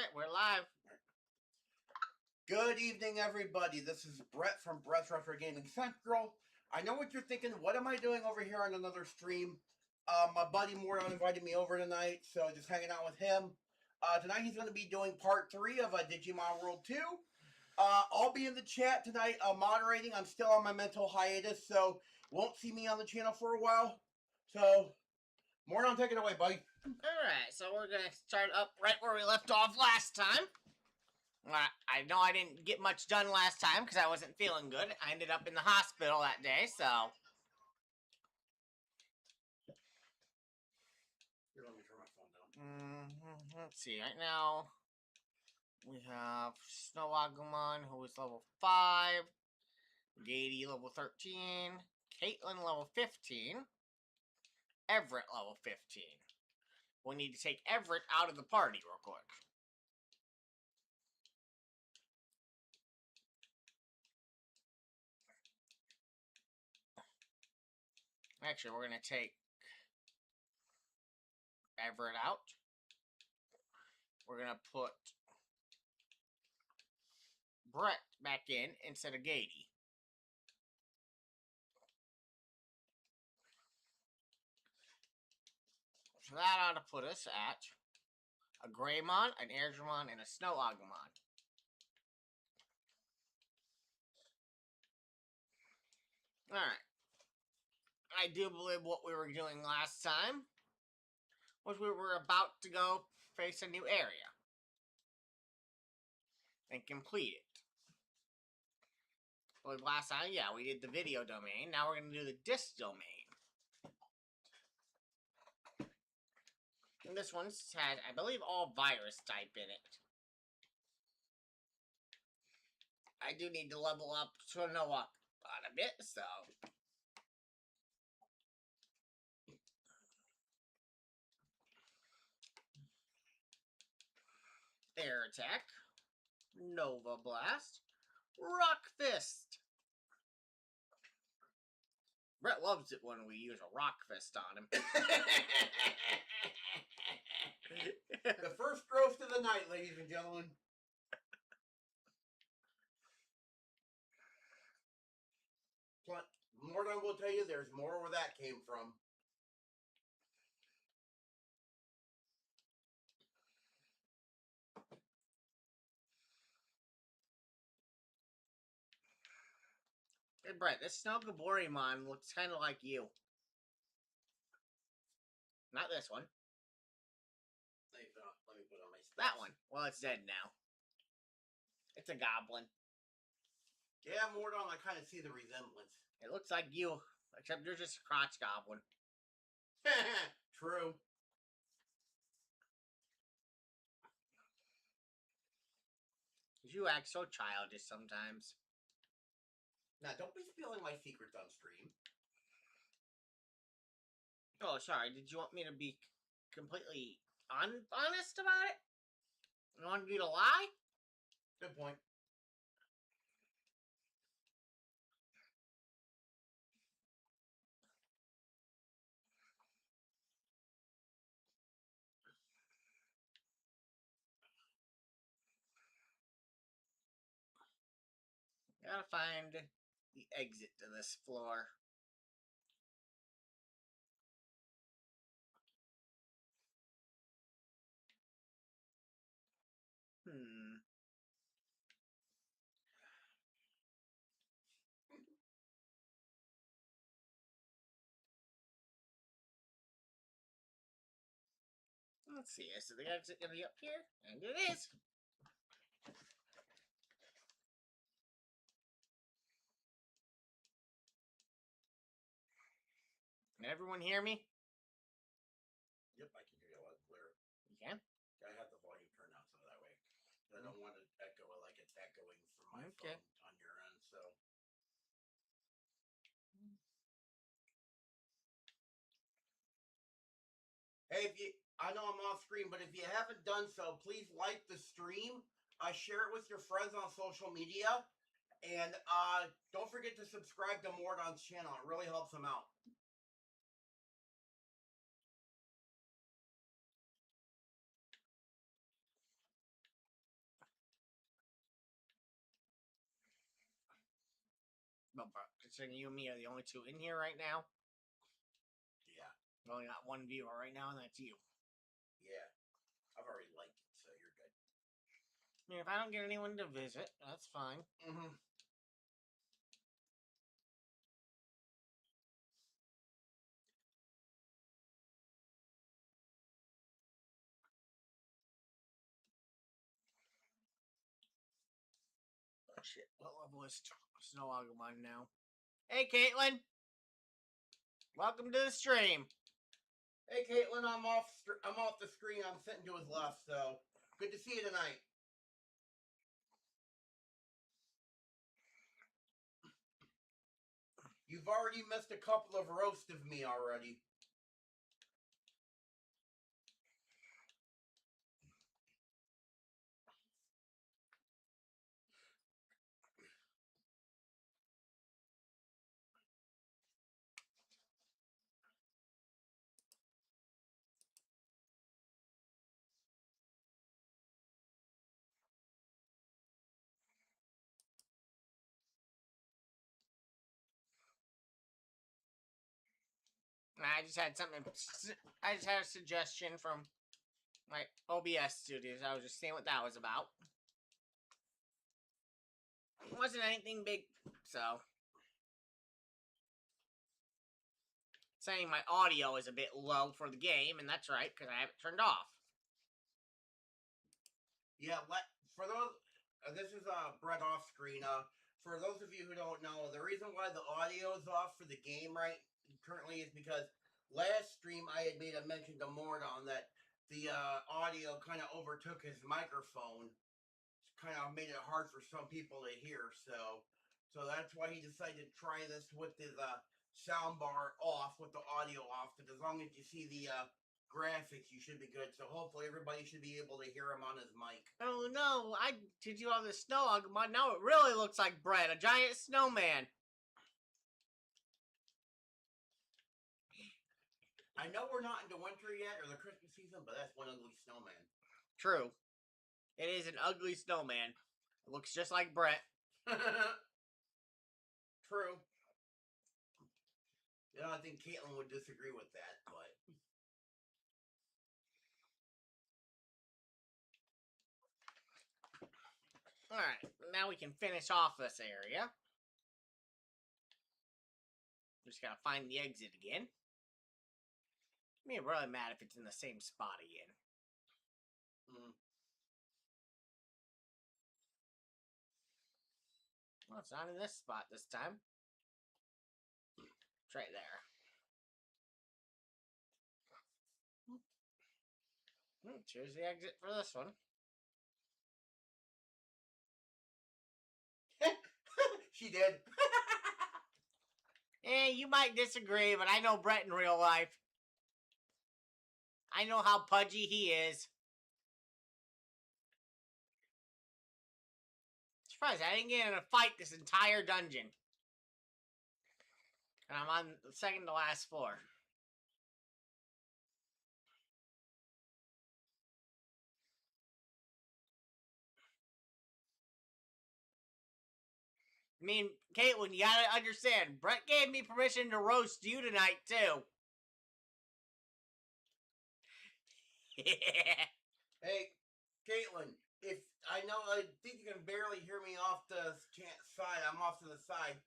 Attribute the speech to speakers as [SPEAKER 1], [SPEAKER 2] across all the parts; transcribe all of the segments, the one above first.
[SPEAKER 1] Alright, we're live.
[SPEAKER 2] Good evening, everybody. This is Brett from Brett's Retro Gaming Central. I know what you're thinking. What am I doing over here on another stream? My buddy Morton invited me over tonight, so just hanging out with him. Tonight he's going to be doing part 3 of Digimon World 2. I'll be in the chat tonight moderating. I'm still on my mental hiatus, so won't see me on the channel for a while. So, Morton, take it away, buddy.
[SPEAKER 1] Alright, so we're going to start up right where we left off last time. I know I didn't get much done last time because I wasn't feeling good. I ended up in the hospital that day, so...
[SPEAKER 2] Here, let me turn my phone down.
[SPEAKER 1] Let's see, right now we have Snow Agumon, who is level 5, Gady level 13, Caitlin level 15, Everett level 15. We need to take Everett out of the party real quick. Actually, we're going to take Everett out. We're going to put Brett back in instead of Gady. So that ought to put us at a Greymon, an Airdramon, and a Snow Agumon. Alright. I do believe what we were doing last time was we were about to go face a new area and complete it. I believe last time, yeah, we did the video domain. Now we're going to do the disc domain. And this one has, I believe, all virus type in it. I do need to level up to know up on a bit, so... Air Attack, Nova Blast, Rock Fist. Brett loves it when we use a Rock Fist on him.
[SPEAKER 2] The first roast of the night, ladies and gentlemen. Morton will tell you there's more where that came from.
[SPEAKER 1] Hey, Brett, this Snogaborimon looks kind of like you. Not this one.
[SPEAKER 2] Let me put on my specs.
[SPEAKER 1] That one. Well, it's dead now. It's a goblin.
[SPEAKER 2] Yeah, Morton, I kind of see the resemblance.
[SPEAKER 1] It looks like you, except you're just a crotch goblin.
[SPEAKER 2] True.
[SPEAKER 1] You act so childish sometimes.
[SPEAKER 2] Now, don't be spilling my secrets on stream.
[SPEAKER 1] Oh, sorry. Did you want me to be completely honest about it? You want me to lie?
[SPEAKER 2] Good point.
[SPEAKER 1] Gotta find the exit to this floor. Let's see, is the exit gonna be up here? And it is! Can everyone hear me?
[SPEAKER 2] Yep, I can hear you a lot clearer.
[SPEAKER 1] You can?
[SPEAKER 2] I have the volume turned down so that way. I don't want it echo like it's echoing from my phone on your end, so. Hey, I know I'm off screen, but if you haven't done so, please like the stream, share it with your friends on social media, and don't forget to subscribe to Morton's channel. It really helps him out.
[SPEAKER 1] But considering you and me are the only two in here right now,
[SPEAKER 2] Yeah.
[SPEAKER 1] we only got one viewer right now, and that's you.
[SPEAKER 2] Yeah. I've already liked it, so you're good.
[SPEAKER 1] I mean, if I don't get anyone to visit, that's fine.
[SPEAKER 2] Mm-hmm.
[SPEAKER 1] Oh, shit. What level is Snow Agumon now? Hey, Caitlin! Welcome to the stream.
[SPEAKER 2] Hey, Caitlin, I'm off the screen. I'm sitting to his left, so good to see you tonight. You've already missed a couple of roasts of me already.
[SPEAKER 1] I just had something. I just had a suggestion from my OBS studios. I was just seeing what that was about. It wasn't anything big, so. Saying my audio is a bit low for the game, and that's right, because I have it turned off.
[SPEAKER 2] Yeah, for those, this is Brett off screen. For those of you who don't know, the reason why the audio is off for the game currently is because last stream I had made a mention to Mordon that the audio kind of overtook his microphone, kind of made it hard for some people to hear. So that's why he decided to try this with his sound bar off, with the audio off. But as long as you see the graphics, you should be good. So hopefully everybody should be able to hear him on his mic.
[SPEAKER 1] Oh no, I did you all the Snow Agumon. Now it really looks like Brett, a giant snowman.
[SPEAKER 2] I know we're not into winter yet or the Christmas season, but that's one ugly snowman.
[SPEAKER 1] True. It is an ugly snowman. It looks just like Brett.
[SPEAKER 2] True. You know, I think Caitlin would disagree with that, but...
[SPEAKER 1] Alright, now we can finish off this area. Just gotta find the exit again. I mean, really mad if it's in the same spot again. Well, it's not in this spot this time. It's right there. Choose the exit for this one.
[SPEAKER 2] She did.
[SPEAKER 1] You might disagree, but I know Brett in real life. I know how pudgy he is. Surprised I didn't get in a fight this entire dungeon. And I'm on the second to last floor. I mean, Caitlin, you gotta understand, Brett gave me permission to roast you tonight, too.
[SPEAKER 2] Hey, Caitlin, I think you can barely hear me off the side. I'm off to the side.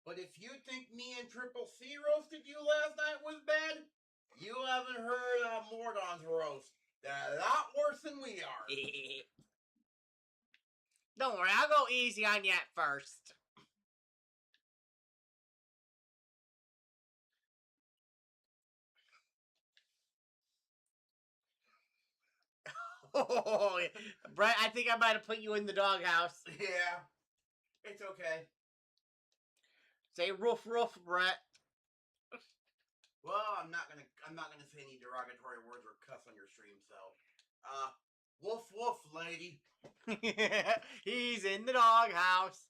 [SPEAKER 2] But if you think me and Triple C roasted you last night was bad, you haven't heard Mordon's roast. They're a lot worse than we are.
[SPEAKER 1] Don't worry, I'll go easy on you at first. Oh, Brett, I think I might have put you in the doghouse.
[SPEAKER 2] Yeah, it's okay.
[SPEAKER 1] Say roof, roof, Brett.
[SPEAKER 2] Well, I'm not gonna say any derogatory words or cuss on your stream, so woof woof, lady.
[SPEAKER 1] He's in the doghouse.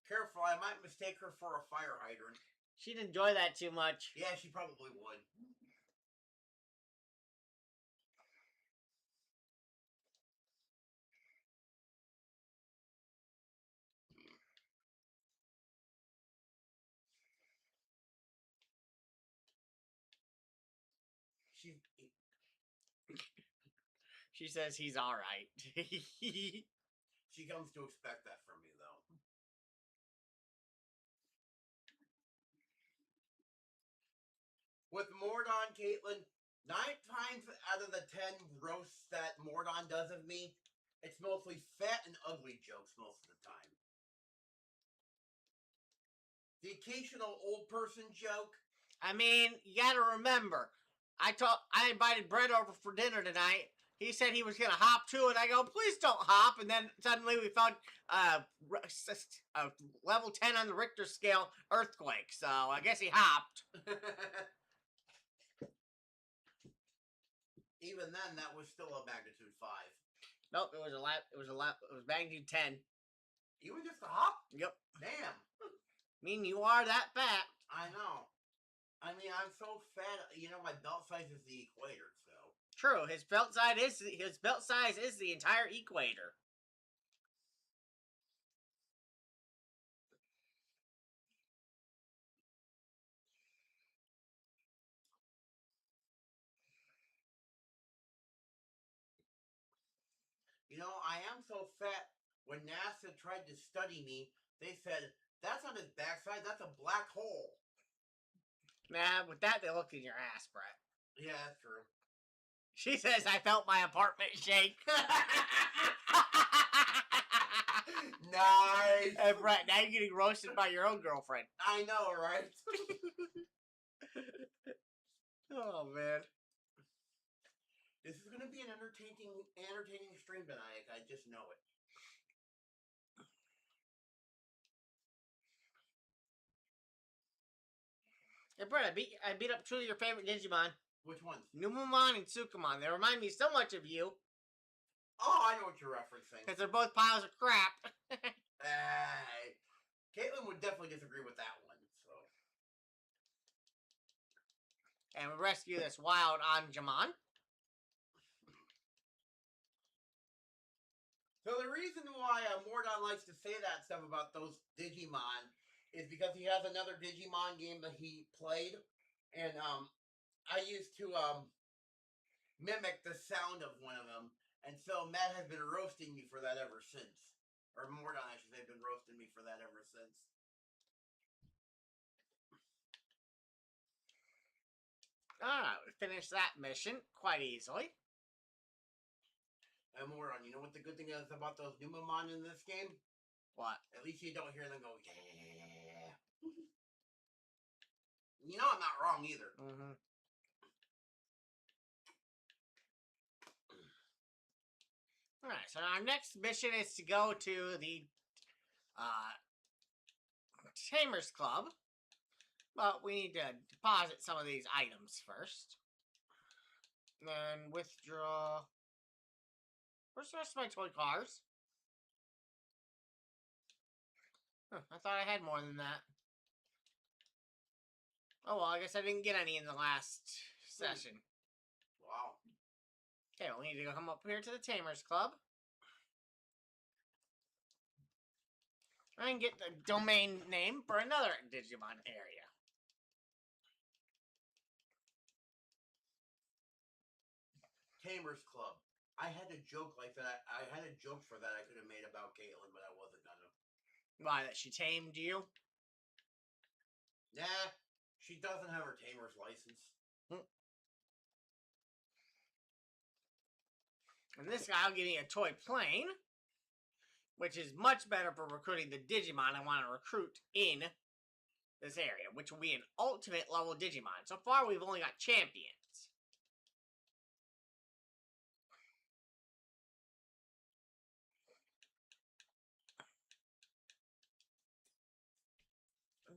[SPEAKER 2] Careful, I might mistake her for a fire hydrant.
[SPEAKER 1] She'd enjoy that too much.
[SPEAKER 2] Yeah, she probably would.
[SPEAKER 1] She says he's all right.
[SPEAKER 2] She comes to expect that from me, though. With Mordon, Caitlin, 9 times out of the 10 roasts that Mordon does of me, it's mostly fat and ugly jokes most of the time. The occasional old person joke.
[SPEAKER 1] I mean, you gotta remember, I invited Brett over for dinner tonight. He said he was gonna hop to it. I go, please don't hop. And then suddenly we found a level 10 on the Richter scale earthquake. So I guess he hopped.
[SPEAKER 2] Even then, that was still a magnitude 5.
[SPEAKER 1] Nope, it was magnitude 10.
[SPEAKER 2] Even just a hop?
[SPEAKER 1] Yep.
[SPEAKER 2] Damn.
[SPEAKER 1] I mean, you are that fat.
[SPEAKER 2] I know. I mean, I'm so fat. You know, my belt size is the equator. So
[SPEAKER 1] true. His belt size is the entire equator.
[SPEAKER 2] You know, I am so fat. When NASA tried to study me, they said, that's not his backside, that's a black hole.
[SPEAKER 1] Nah, with that, they looked in your ass, Brett.
[SPEAKER 2] Yeah, that's true.
[SPEAKER 1] She says, I felt my apartment shake.
[SPEAKER 2] Nice.
[SPEAKER 1] Hey, Brett, now you're getting roasted by your own girlfriend.
[SPEAKER 2] I know, right?
[SPEAKER 1] Oh, man.
[SPEAKER 2] This is going to be an entertaining stream tonight. I just know it.
[SPEAKER 1] Hey, Brett, I beat up two of your favorite Digimon.
[SPEAKER 2] Which ones?
[SPEAKER 1] Numamon and Sukamon. They remind me so much of you.
[SPEAKER 2] Oh, I know what you're referencing.
[SPEAKER 1] Because they're both piles of crap.
[SPEAKER 2] Caitlin would definitely disagree with that one.
[SPEAKER 1] And we rescue this wild Anjamon.
[SPEAKER 2] So the reason why Mordon likes to say that stuff about those Digimon is because he has another Digimon game that he played, and I used to mimic the sound of one of them, and so Matt has been roasting me for that ever since. Or Mordon, I should say, been roasting me for that ever since.
[SPEAKER 1] Alright, we finished that mission quite easily.
[SPEAKER 2] And Mordon, you know what the good thing is about those Numamon in this game?
[SPEAKER 1] What?
[SPEAKER 2] At least you don't hear them go, yeah. You know I'm not wrong either.
[SPEAKER 1] Mm-hmm. Alright, so our next mission is to go to the Tamers Club. But we need to deposit some of these items first. And then withdraw. Where's the rest of my toy cars? Huh, I thought I had more than that. Oh well, I guess I didn't get any in the last session.
[SPEAKER 2] Wow.
[SPEAKER 1] Okay, well, we need to come up here to the Tamers Club. And get the domain name for another Digimon area.
[SPEAKER 2] Tamers Club. I had a joke like that. I had a joke for that I could have made about Caitlin, but I wasn't gonna.
[SPEAKER 1] Why, that she tamed you?
[SPEAKER 2] Nah, she doesn't have her tamer's license.
[SPEAKER 1] And this guy will give me a toy plane, which is much better for recruiting the Digimon I want to recruit in this area, which will be an ultimate level Digimon. So far, we've only got champions.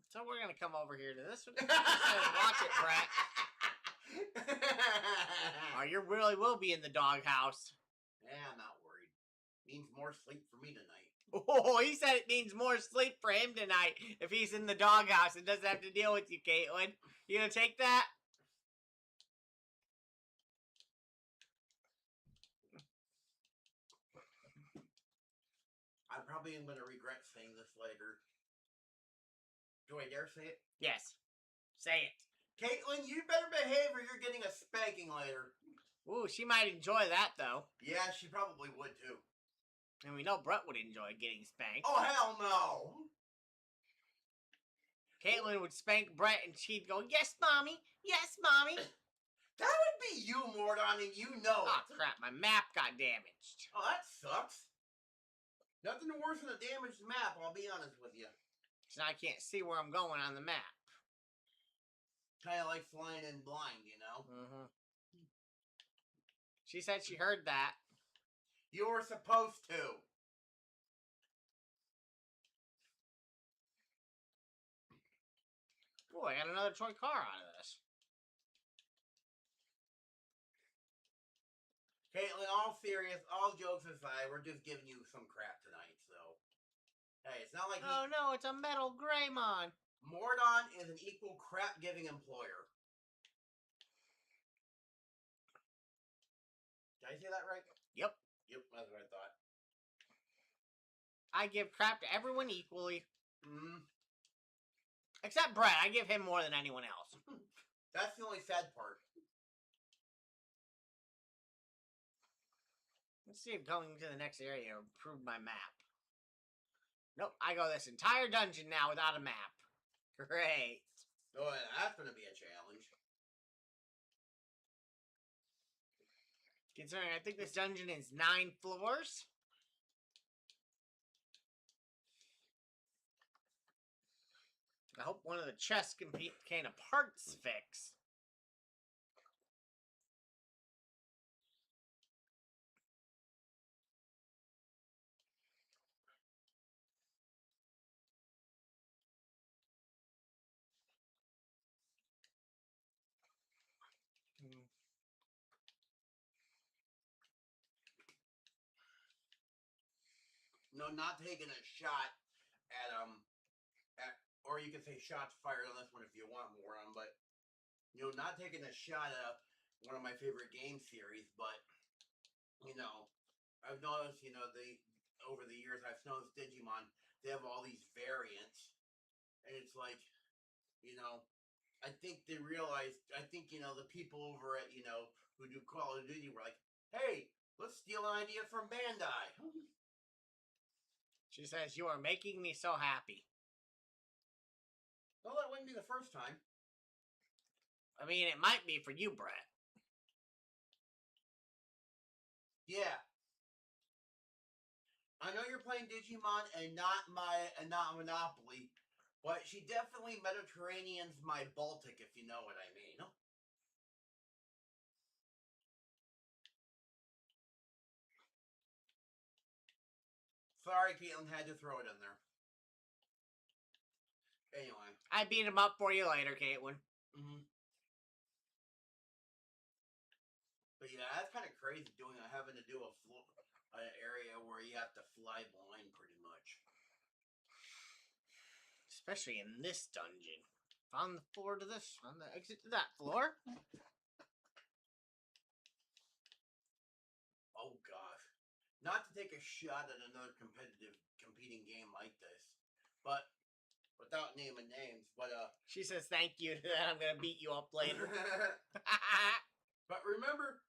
[SPEAKER 1] So we're going to come over here to this one. Watch it, Brett. Oh, you really will be in the doghouse.
[SPEAKER 2] Yeah, I'm not worried. Means more sleep for me tonight.
[SPEAKER 1] Oh, he said it means more sleep for him tonight if he's in the doghouse and doesn't have to deal with you, Caitlin. You gonna take that?
[SPEAKER 2] I probably am gonna regret saying this later. Do I dare say it?
[SPEAKER 1] Yes. Say it.
[SPEAKER 2] Caitlin, you better behave or you're getting a spanking later.
[SPEAKER 1] Ooh, she might enjoy that, though.
[SPEAKER 2] Yeah, she probably would, too.
[SPEAKER 1] And we know Brett would enjoy getting spanked.
[SPEAKER 2] Oh, hell no!
[SPEAKER 1] Caitlin would spank Brett and she'd go, "Yes, Mommy! Yes, Mommy!"
[SPEAKER 2] That would be you, Mordon, and you know
[SPEAKER 1] Oh,
[SPEAKER 2] it.
[SPEAKER 1] crap. My map got damaged.
[SPEAKER 2] Oh, that sucks. Nothing worse than a damaged map, I'll be honest with you.
[SPEAKER 1] So now I can't see where I'm going on the map.
[SPEAKER 2] Kind of like flying in blind, you know?
[SPEAKER 1] Mm-hmm. She said she heard that.
[SPEAKER 2] You were supposed to.
[SPEAKER 1] Boy, I got another toy car out of this.
[SPEAKER 2] Caitlin, all serious, all jokes aside, we're just giving you some crap tonight, so. Hey, it's not like
[SPEAKER 1] Oh no, it's a metal Greymon.
[SPEAKER 2] Mordon is an equal crap-giving employer. Did I say that right?
[SPEAKER 1] Yep.
[SPEAKER 2] Yep, that's what I thought.
[SPEAKER 1] I give crap to everyone equally.
[SPEAKER 2] Mm.
[SPEAKER 1] Except Brett. I give him more than anyone else.
[SPEAKER 2] That's the only sad part.
[SPEAKER 1] Let's see if going to the next area will improve my map. Nope, I go this entire dungeon now without a map. Great.
[SPEAKER 2] Oh, that's going to be a challenge.
[SPEAKER 1] Considering I think this dungeon is 9 floors. I hope one of the chests contain a parts fix.
[SPEAKER 2] No, not taking a shot at or you can say shots fired on this one if you want more on, but you know, not taking a shot at one of my favorite game series, but you know, I've noticed, you know, over the years I've noticed Digimon, they have all these variants, and it's like, you know, I think they realized, I think, you know, the people over at, you know, who do Call of Duty were like, hey, let's steal an idea from Bandai.
[SPEAKER 1] She says, "You are making me so happy."
[SPEAKER 2] Well, that wouldn't be the first time.
[SPEAKER 1] I mean, it might be for you, Brett.
[SPEAKER 2] Yeah. I know you're playing Digimon and not Monopoly, but she definitely Mediterranean's my Baltic, if you know what I mean. Sorry, Caitlin, had to throw it in there. Anyway.
[SPEAKER 1] I beat him up for you later, Caitlin.
[SPEAKER 2] But yeah, that's kind of crazy having to do an area where you have to fly blind pretty much.
[SPEAKER 1] Especially in this dungeon. On the floor to this, on the exit to that floor.
[SPEAKER 2] Oh gosh. Not to take a shot at another competing game like this, but without naming names, but
[SPEAKER 1] she says thank you to that. I'm gonna beat you up later.
[SPEAKER 2] But remember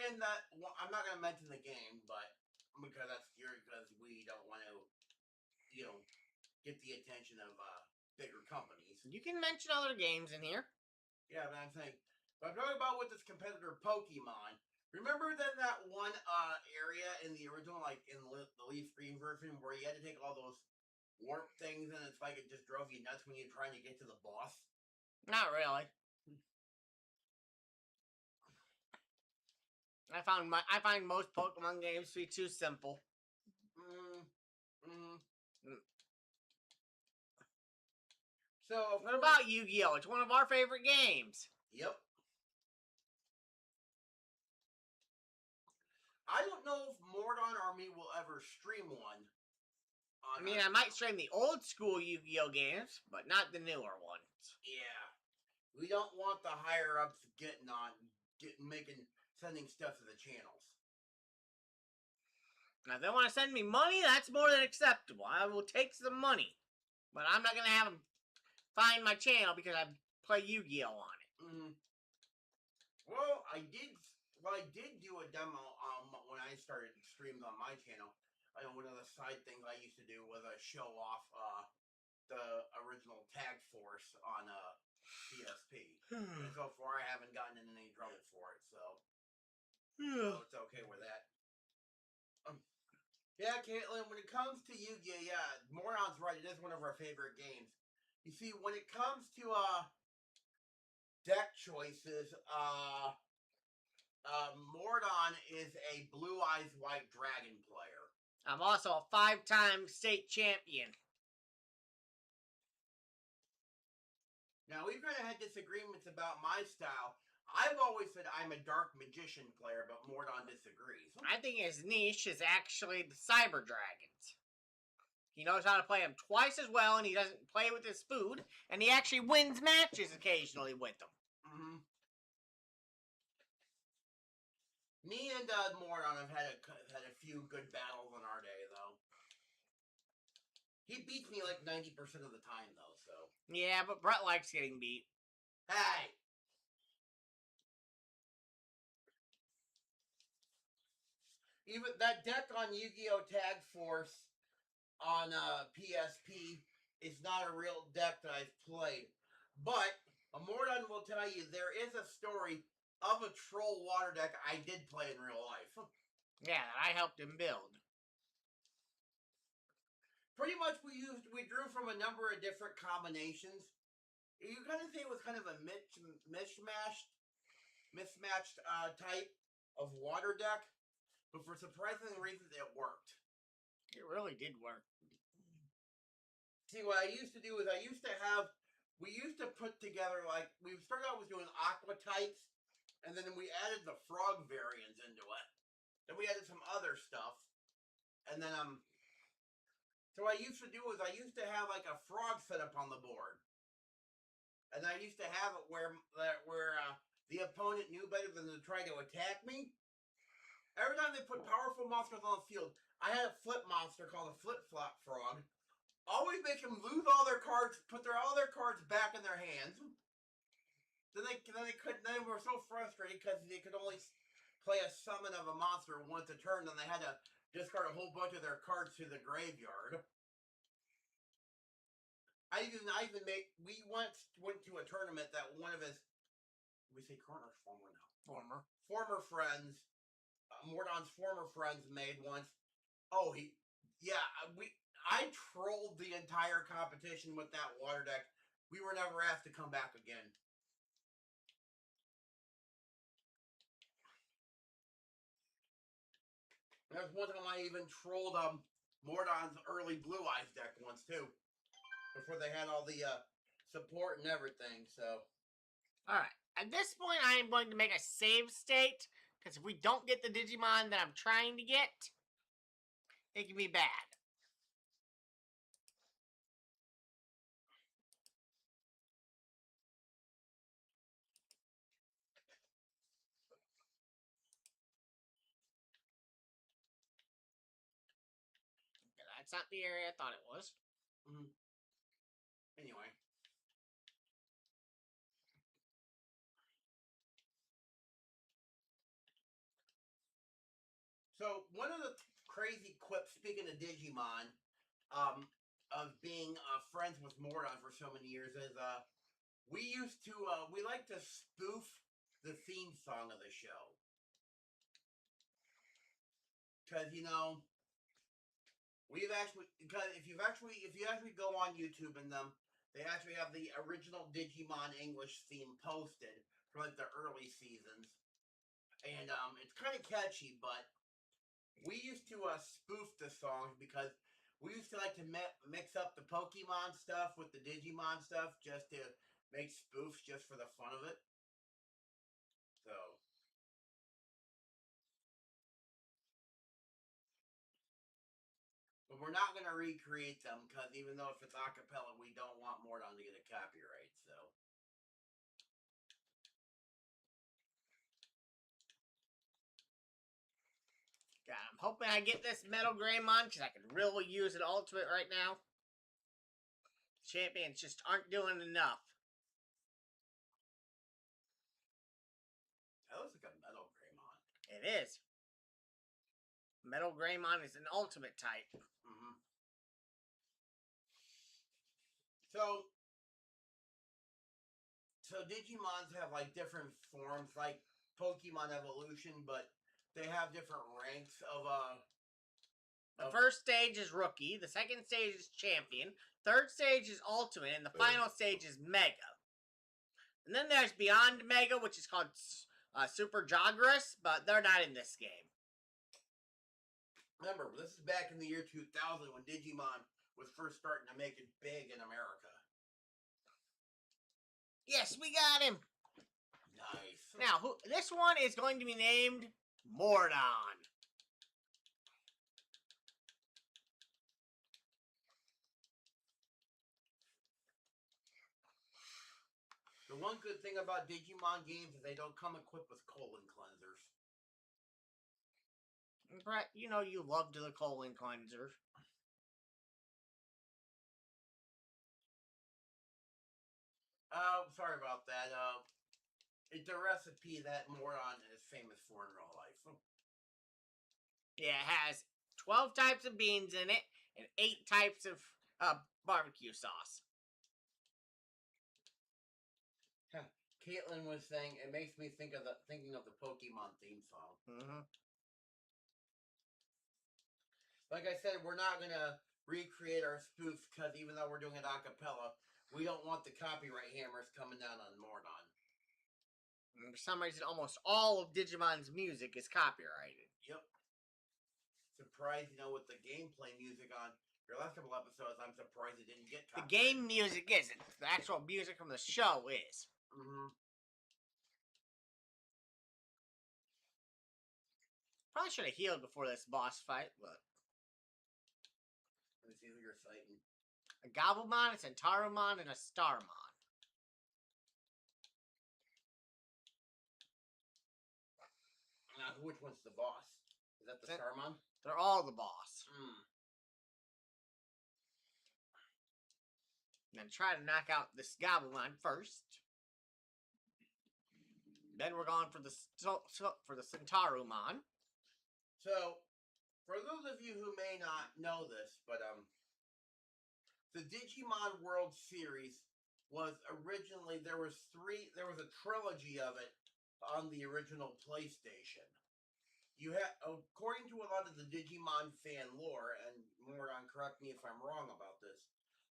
[SPEAKER 2] in that, I'm not gonna mention the game, but because we don't want to, you know, get the attention of bigger companies.
[SPEAKER 1] You can mention other games in here.
[SPEAKER 2] Yeah, but I'm talking about with this competitor Pokemon. Remember that one area in the original, like in the Leaf Green version, where you had to take all those warp things, and it's like it just drove you nuts when you're trying to get to the boss?
[SPEAKER 1] Not really. I find most Pokemon games to be too simple. So what about Yu-Gi-Oh? It's one of our favorite games.
[SPEAKER 2] Yep. I don't know if Mordon or me will ever stream one.
[SPEAKER 1] I mean, I might stream the old school Yu-Gi-Oh games, but not the newer ones.
[SPEAKER 2] Yeah. We don't want the higher ups sending stuff to the channels.
[SPEAKER 1] Now, if they want to send me money, that's more than acceptable. I will take some money. But I'm not going to have them find my channel because I play Yu-Gi-Oh on it.
[SPEAKER 2] Mm, well, I did do a demo when I started streams on my channel. I know one of the side things I used to do was show off the original Tag Force on PSP. And so far, I haven't gotten in any trouble for it, so it's okay with that. Yeah, Caitlin, when it comes to Yu-Gi-Oh, yeah, Moron's right. It is one of our favorite games. You see, when it comes to deck choices, Mordon is a Blue Eyes White Dragon player.
[SPEAKER 1] I'm also a 5-time state champion.
[SPEAKER 2] Now, we've kind of had disagreements about my style. I've always said I'm a Dark Magician player, but Mordon disagrees.
[SPEAKER 1] I think his niche is actually the Cyber Dragons. He knows how to play them twice as well, and he doesn't play with his food, and he actually wins matches occasionally with them.
[SPEAKER 2] Mm-hmm. Me and Mordon have had a few good battles in our day, though. He beats me like 90% of the time, though, so.
[SPEAKER 1] Yeah, but Brett likes getting beat.
[SPEAKER 2] Hey! Even that deck on Yu-Gi-Oh! Tag Force on PSP is not a real deck that I've played. But Mordon will tell you there is a story of a troll water deck I did play in real life.
[SPEAKER 1] Yeah, that I helped him build.
[SPEAKER 2] Pretty much we drew from a number of different combinations. You kind of say it was kind of a mismatched type of water deck, but for surprising reasons it worked.
[SPEAKER 1] It really did work.
[SPEAKER 2] See, what I used to do is we used to put together, like, we started out with doing aqua types, and then we added the frog variants into it. Then we added some other stuff, and then, so what I used to do is I used to have, like, a frog set up on the board. And I used to have it where the opponent knew better than to try to attack me. Every time they put powerful monsters on the field, I had a flip monster called a flip-flop frog. Always make them lose all their cards, put all their cards back in their hands. Then they were so frustrated because they could only play a summon of a monster once a turn, then they had to discard a whole bunch of their cards to the graveyard. We once went to a tournament that one of his, we say current or former now? Former friends, Mordon's former friends made once. Oh, I trolled the entire competition with that water deck. We were never asked to come back again. There's one time I even trolled Mordon's early Blue Eyes deck once too, before they had all the support and everything. So,
[SPEAKER 1] all right. At this point, I am going to make a save state because if we don't get the Digimon that I'm trying to get, it can be bad. That's not the area I thought it was.
[SPEAKER 2] Anyway. So, one of the crazy quips, speaking of Digimon, of being friends with Mordon for so many years, is we like to spoof the theme song of the show. Because, if you actually go on YouTube and they actually have the original Digimon English theme posted for like the early seasons. And it's kind of catchy, but we used to spoof the songs because we used to like to mix up the Pokemon stuff with the Digimon stuff just to make spoofs just for the fun of it. So. But we're not going to recreate them because even though if it's a cappella, we don't want Mordon to get a copyright, so.
[SPEAKER 1] God, I'm hoping I get this Metal Greymon because I could really use an ultimate right now. Champions just aren't doing enough. It is. Metal Greymon is an ultimate type.
[SPEAKER 2] Mm-hmm. So Digimons have like different forms, like Pokemon Evolution, but they have different ranks of
[SPEAKER 1] The first stage is Rookie, the second stage is Champion, third stage is Ultimate, and the final stage is Mega. And then there's Beyond Mega, which is called Super Jogress, but they're not in this game.
[SPEAKER 2] Remember, this is back in the year 2000 when Digimon was first starting to make it big in America.
[SPEAKER 1] Yes, we got him.
[SPEAKER 2] Nice.
[SPEAKER 1] Now, this one is going to be named Mordon.
[SPEAKER 2] The one good thing about Digimon games is they don't come equipped with colon cleansers.
[SPEAKER 1] Brett, you know you loved the colon cleanser.
[SPEAKER 2] Sorry about that. It's a recipe that Mordon is famous for in real life.
[SPEAKER 1] Yeah, it has 12 types of beans in it and 8 types of barbecue sauce.
[SPEAKER 2] Caitlin was saying it makes me thinking of the Pokemon theme song.
[SPEAKER 1] Mm-hmm.
[SPEAKER 2] Like I said, we're not gonna recreate our spoofs because even though we're doing it a cappella, we don't want the copyright hammers coming down on Mordon.
[SPEAKER 1] And for some reason, almost all of Digimon's music is copyrighted.
[SPEAKER 2] Yep. Surprised, with the gameplay music on your last couple episodes, I'm surprised it didn't get copyrighted.
[SPEAKER 1] The game music isn't. The actual music from the show is.
[SPEAKER 2] Mm-hmm.
[SPEAKER 1] Probably should have healed before this boss fight, but...
[SPEAKER 2] Let me see who you're fighting.
[SPEAKER 1] A Gobblemon, a Centaurimon, and a Starmon.
[SPEAKER 2] Now, which one's the boss? Is that the Starmon?
[SPEAKER 1] They're all the boss. Then try to knock out this Gobblemon first. Then we're going for the Centaurimon.
[SPEAKER 2] So, for those of you who may not know this, but the Digimon World Series was originally there was a trilogy of it on the original PlayStation. You had, according to a lot of the Digimon fan lore, and Mordon, correct me if I'm wrong about this,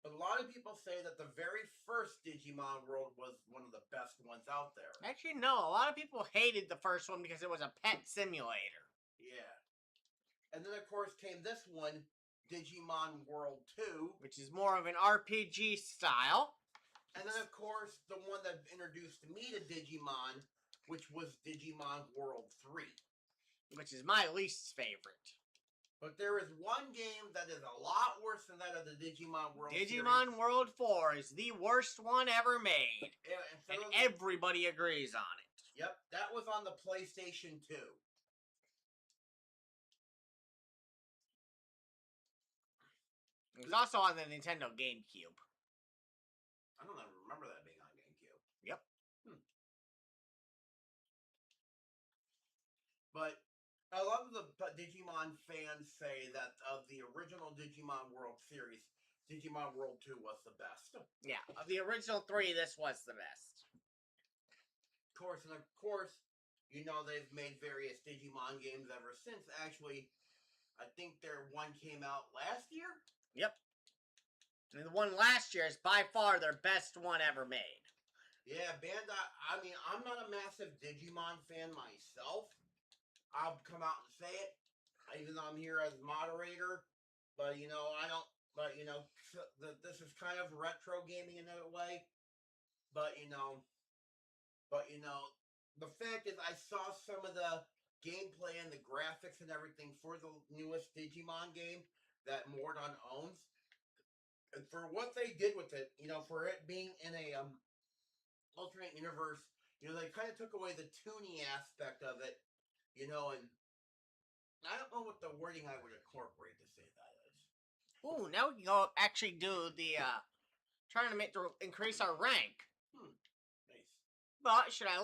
[SPEAKER 2] but a lot of people say that the very first Digimon World was one of the best ones out there.
[SPEAKER 1] Actually, no. A lot of people hated the first one because it was a pet simulator.
[SPEAKER 2] Yeah. And then, of course, came this one, Digimon World 2.
[SPEAKER 1] Which is more of an RPG style.
[SPEAKER 2] And then, of course, the one that introduced me to Digimon, which was Digimon World 3.
[SPEAKER 1] Which is my least favorite. But
[SPEAKER 2] there is one game that is a lot worse than that of the Digimon World
[SPEAKER 1] Digimon
[SPEAKER 2] series.
[SPEAKER 1] World 4 is the worst one ever made.
[SPEAKER 2] Yeah,
[SPEAKER 1] and everybody agrees on it.
[SPEAKER 2] Yep, that was on the PlayStation 2.
[SPEAKER 1] It was also on the Nintendo GameCube.
[SPEAKER 2] I don't ever remember that being on GameCube.
[SPEAKER 1] Yep.
[SPEAKER 2] But a lot of the Digimon fans say that of the original Digimon World series, Digimon World 2 was the best.
[SPEAKER 1] Yeah, of the original 3, this was the best.
[SPEAKER 2] Of course, they've made various Digimon games ever since. Actually, I think their one came out last year?
[SPEAKER 1] Yep. And the one last year is by far their best one ever made.
[SPEAKER 2] Yeah, Bandai, I'm not a massive Digimon fan myself. I'll come out and say it, even though I'm here as moderator. But, this is kind of retro gaming in a way. But, the fact is I saw some of the gameplay and the graphics and everything for the newest Digimon game that Mordon owns. And for what they did with it, for it being in a alternate universe, they kind of took away the toony aspect of it. And I don't know what the wording I would incorporate to say that is.
[SPEAKER 1] Ooh, now we can go actually do the tournament to increase our rank.
[SPEAKER 2] Nice.
[SPEAKER 1] But should I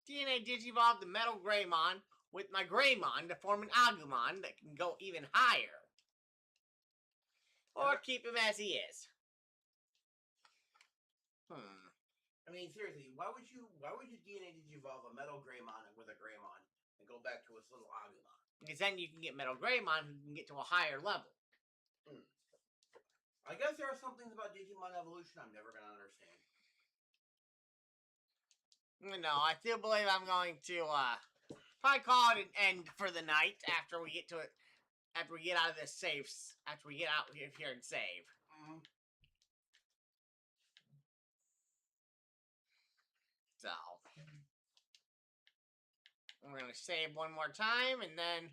[SPEAKER 1] DNA Digivolve the Metal Greymon with my Greymon to form an Agumon that can go even higher. Or keep him as he is.
[SPEAKER 2] I mean, seriously, why would you DNA Digivolve a Metal Greymon with a Greymon and go back to its little Agumon?
[SPEAKER 1] Because then you can get Metal Greymon who can get to a higher level.
[SPEAKER 2] I guess there are some things about Digimon evolution I'm never gonna understand.
[SPEAKER 1] No, I still believe I'm going to probably call it an end for the night after we get to it. After we get out of this safe. After we get out here and save. So we're gonna save one more time and then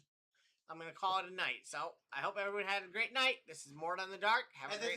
[SPEAKER 1] I'm gonna call it a night. So I hope everyone had a great night. This is Mort on the Dark. Have a great